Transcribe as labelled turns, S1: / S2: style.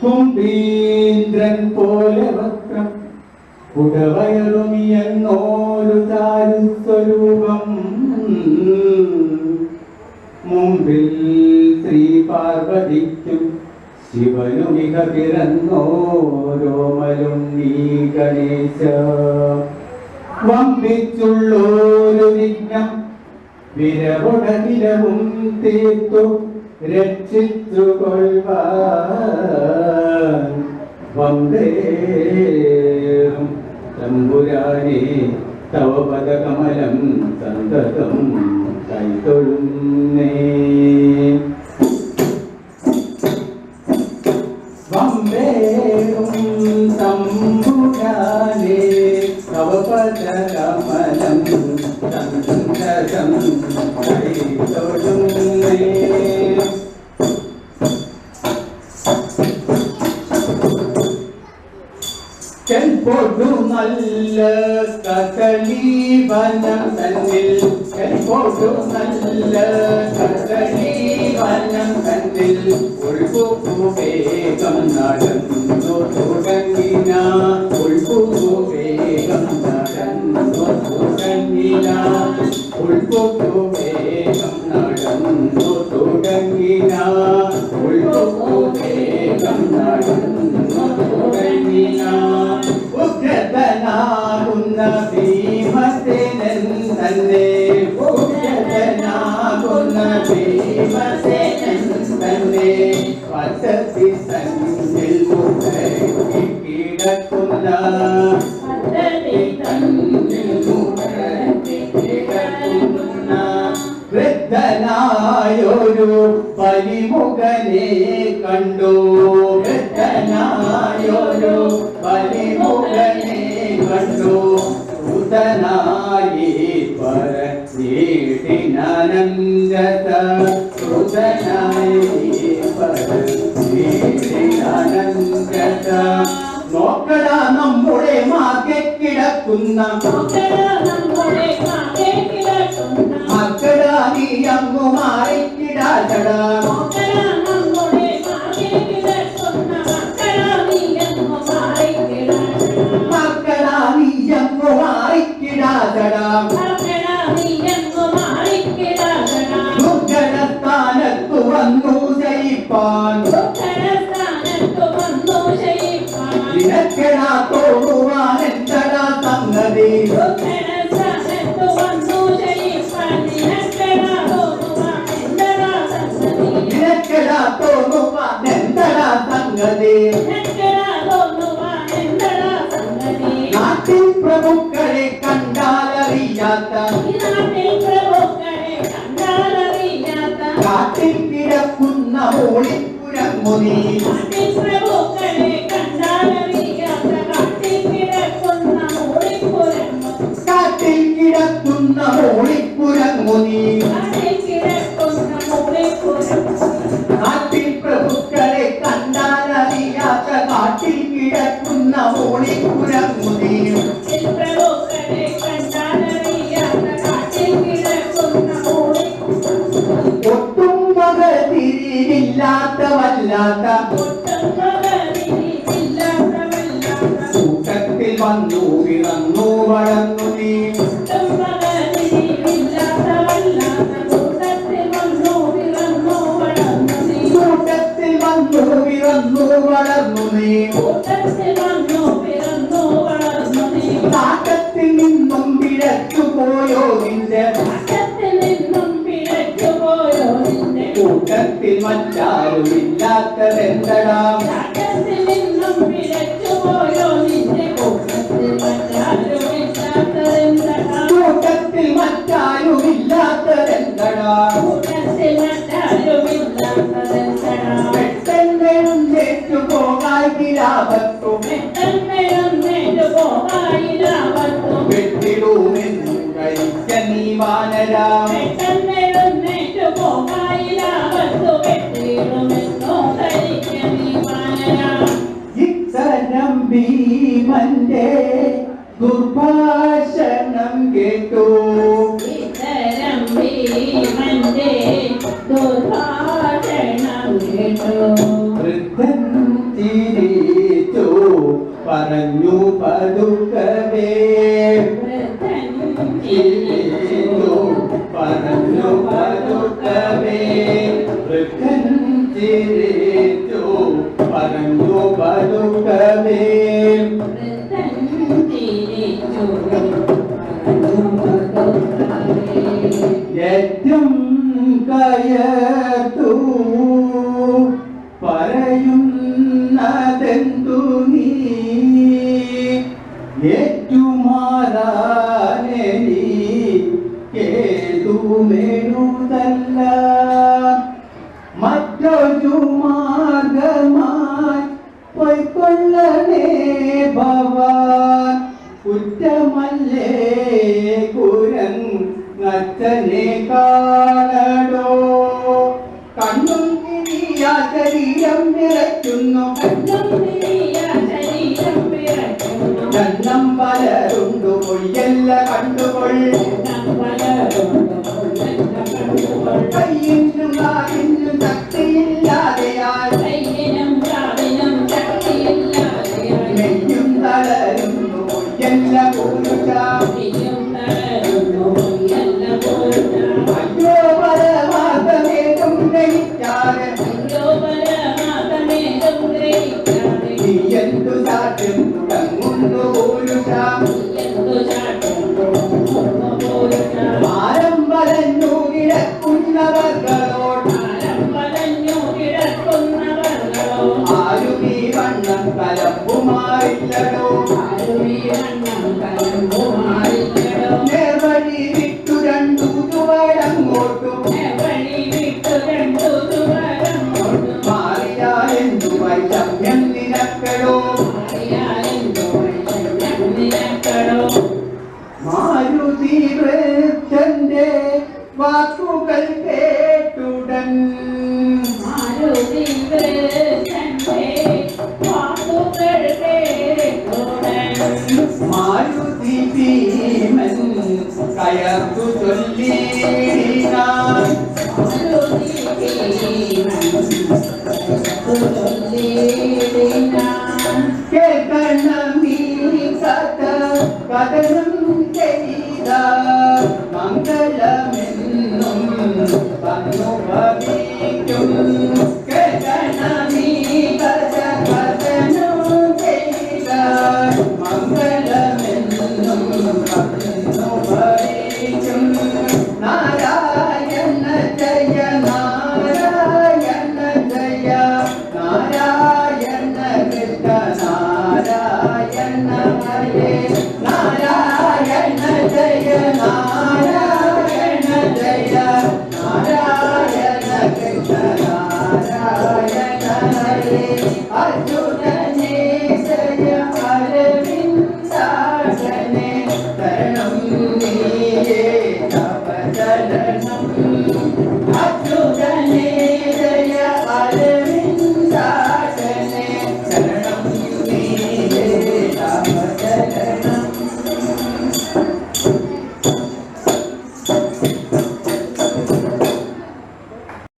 S1: കുംഭീന്ദ്രൻ പോലെ വക്രം കുടവയറുമിയെന്നോരു ചാരുസ്വരൂപം മുമ്പിൽ ശ്രീ പാർവതിക്കും ശിവനുമിക പിറന്നോരോമലും നീ ഗണേശ വമ്പിച്ചുള്ളോരു വിഘ്നം വിരവുടനിലവും തീർത്തു രക്ഷിച്ചു കൊള്ളുവാൻ വന്ദേറും തമ്പുരാനെ തവ പദകമലം സന്തതം കൈതൊഴുന്നേ വന്ദേറും തമ്പുരാനെ തവ പദകമലം സന്തതം കൈതൊഴുന്നേ ചെൽപ്പോടു നല്ല കദളീവനം തന്നിൽ ചെൽപ്പോടു നല്ല കദളീവനം തന്നിൽ ഉൾപ്പുവേഗം നടന്നു തുടങ്ങിന ഉൾപ്പുവേഗം നടന്നു തുടങ്ങിന ഉൾപ്പുവേഗം നടന്നു തുടങ്ങിന ഉൾപ്പുവേഗം നടന്നു തുടങ്ങിന ഉഗ്രതനാകുന്ന ഭീമസേനൻ തന്നെ ഉഗ്രതനാകുന്ന ഭീമസേനൻ തന്നെ പദ്ധതി തന്നിൽ മുടക്കി കിടക്കുന്ന പദ്ധതി തന്നിൽ മുടക്കി കിടക്കുന്ന വൃദ്ധനായൊരു ബലിമുഖനെ കണ്ടു വൃദ്ധനായൊരു ബലിമുഖനെ കണ്ടു സുതനായി പരനീടിനനന്ദത സുതനായി പരനീടിനനന്ദത നോക്കട നമ്മുടെ മാകെ കിടക്കുന്ന മക്കള നീ അങ്ങു മാറിക്കിടാതട മക്കള നീ അങ്ങു മാറിക്കിടാതട ദുർഘടസ്ഥാനത്തു വന്നു ജയിപ്പാൻ നിനക്കെടാ തോന്നുവാൻ എന്തടാ സംഗതി നിനക്കെടാ തോന്നുവാൻ എന്തടാ സംഗതി നാട്ടിൽ പ്രഭുക്കളെ കണ്ടാലറിയാത്ത കാട്ടിൽ കിടക്കുന്ന ഓളിപ്പുരങ്ങുനി കാട്ടിൽ കിടക്കുന്ന ഓളിപ്പുരങ്ങുനി നാട്ടിൽ പ്രഭുക്കളെ കണ്ടാലറിയാത്ത കാട്ടിൽ കിടക്കുന്ന ഓളിപ്പുരങ്ങുനി ഒട്ടും മകതിരില്ലാത്ത വല്ലാത്ത കൂട്ടത്തിൽ വന്നു പിറന്നു വളർന്നു നീ കൂട്ടത്തിൽ വന്നു പിറന്നു വളർന്നു നീ നാട്ടത്തിൽ നിന്നും പിഴച്ചു പോയോ നിന്റെ കൂട്ടത്തിൽ മറ്റാരുമില്ലാത്തതെന്തടാ കൂട്ടത്തിൽ മറ്റാരുമില്ലാത്തതെന്തടാ പെട്ടെന്നെഴുന്നേറ്റു പോകായിലാപത്തു വെട്ടിടുമെന്നു കഴിച്ച നീ വാനരാ ഇത്തരം ഭീമന്റെ ദുർഭാഷണം കേട്ടു വൃദ്ധൻ ചിരിച്ചു പറഞ്ഞു പതുക്കവേ ചിരിച്ചു പറഞ്ഞു പതുക്കവേ വൃദ്ധൻ ചിരിച്ചു പറഞ്ഞു പതുക്കവേ ഏറ്റവും കയർത്തു പറയുന്നതെന്തു നീ ഏറ്റുമാറാനെനിക്കേതുമെഴുതല്ല മറ്റൊരു മാർഗമായി പൊയ്ക്കൊള്ളണേ ഭവാൻ കുറ്റമല്ലേ കുരങ്ങച്ചനെ കാണടോ കണ്ണും തിരിയാ ശരീരം വിറയ്ക്കുന്നു ജന്മം പലരുണ്ടു പൊയ്യല്ല കണ്ടുകൊൾ കയ്യിനും കാലിനും ശക്തിയില്ലാതെയാൽ മെയ്യും തളരുന്നു പൊയ്യല്ല പുരുഷ അയ്യോ പരമാർത്ഥമേതും ഗ്രഹിക്കാതെ നീ എന്തു സാധ്യം തുടങ്ങുന്നു പുരുഷ ഭാരം വലഞ്ഞു കിടക്കുന്നവർകളോട് ആരും ഈ വണ്ണം കലമ്പുമാറില്ലടോ നേർവഴി വിട്ടു രണ്ടു ചുവടങ്ങോട്ടും മാറിയാലെന്തു വൈഷമ്യം നിനക്കടോ മാരുതി വൃദ്ധന്റെ വാക്കുകൾ കേട്ടുടൻ മാരുതി ഭീമൻ കയർത്തു ചൊല്ലിനാൻ കേൾക്കണം നീ കഥ കഥനം